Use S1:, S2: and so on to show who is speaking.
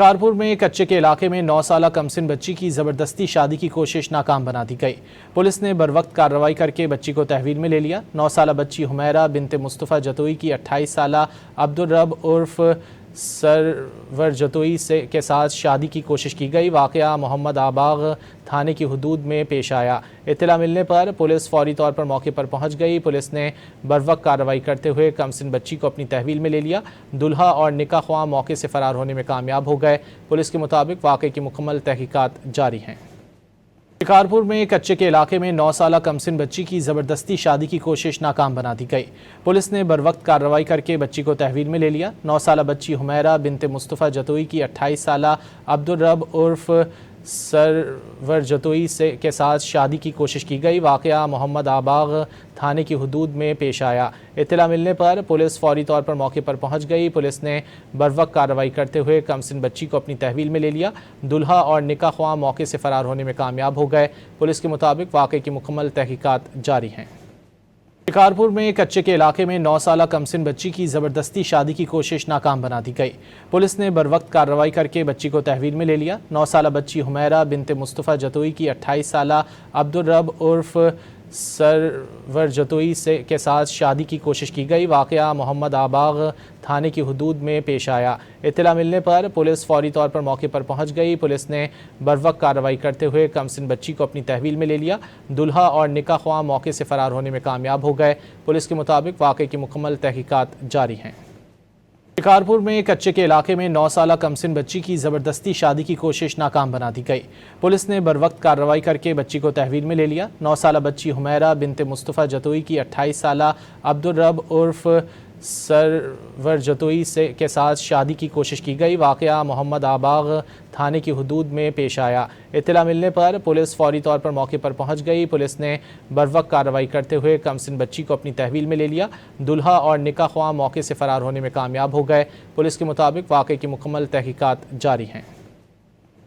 S1: शिकारपुर में कच्चे के इलाके में 9 साला कमसिन बच्ची की ज़बरदस्ती शादी की कोशिश नाकाम बना दी गई। पुलिस ने बरवक्त कार्रवाई करके बच्ची को तहवील में ले लिया। 9 साला बच्ची हुमैरा बिनते मुस्तफ़ा जतोई की 28 साला अब्दुल रब उर्फ सरवर जतोई के साथ शादी की कोशिश की गई। वाक़या मोहम्मद आबाग थाने की हदूद में पेश आया। इत्तला मिलने पर पुलिस फौरी तौर पर मौके पर पहुंच गई। पुलिस ने बरवक्त कार्रवाई करते हुए कमसिन बच्ची को अपनी तहवील में ले लिया। दुल्हा और निकाह ख्वाह मौके से फरार होने में कामयाब हो गए। पुलिस के मुताबिक वाक़े की मुकम्मल तहकीकात जारी हैं। शिकारपुर में कच्चे के इलाके में 9 साला कमसिन बच्ची की ज़बरदस्ती शादी की कोशिश नाकाम बना दी गई। पुलिस ने बरवक्त कार्रवाई करके बच्ची को तहवील में ले लिया। 9 साला बच्ची हुमैरा बिनते मुस्तफ़ा जतोई की 28 साला अब्दुल रब उर्फ सरवर जतोई के साथ शादी की कोशिश की गई। वाक़या मोहम्मद आबाग थाने की हदूद में पेश आया। इत्तला मिलने पर पुलिस फौरी तौर पर मौके पर पहुंच गई। पुलिस ने बरवक्त कार्रवाई करते हुए कमसिन बच्ची को अपनी तहवील में ले लिया। दुल्हा और निकाह ख्वाह मौके से फरार होने में कामयाब हो गए। पुलिस के मुताबिक वाक़े की मुकम्मल तहकीकात जारी हैं। शिकारपुर में कच्चे के इलाके में 9 साला कमसिन बच्ची की ज़बरदस्ती शादी की कोशिश नाकाम बना दी गई। पुलिस ने बरवक्त कार्रवाई करके बच्ची को तहवील में ले लिया। 9 साला बच्ची हुमैरा बिनते मुस्तफ़ा जतोई की 28 साला अब्दुल रब उर्फ सरवर जतोई के साथ शादी की कोशिश की गई। वाक़या मोहम्मद आबाग थाने की हदूद में पेश आया। इत्तला मिलने पर पुलिस फौरी तौर पर मौके पर पहुंच गई। पुलिस ने बरवक्त कार्रवाई करते हुए कमसिन बच्ची को अपनी तहवील में ले लिया। दुल्हा और निकाह ख्वाह मौके से फरार होने में कामयाब हो गए। पुलिस के मुताबिक वाक़े की मुकम्मल तहकीकात जारी हैं। शिकारपुर में कच्चे के इलाके में 9 साला कमसिन बच्ची की ज़बरदस्ती शादी की कोशिश नाकाम बना दी गई। पुलिस ने बरवक्त कार्रवाई करके बच्ची को तहवील में ले लिया। 9 साला बच्ची हुमैरा बिनते मुस्तफ़ा जतोई की 28 साला अब्दुल रब उर्फ सरवर जतोई के साथ शादी की कोशिश की गई। वाक़या मोहम्मद आबाग थाने की हदूद में पेश आया। इत्तला मिलने पर पुलिस फौरी तौर पर मौके पर पहुंच गई। पुलिस ने बरवक्त कार्रवाई करते हुए कमसिन बच्ची को अपनी तहवील में ले लिया। दुल्हा और निकाह ख्वाह मौके से फरार होने में कामयाब हो गए। पुलिस के मुताबिक वाक़े की मुकम्मल तहकीकात जारी हैं।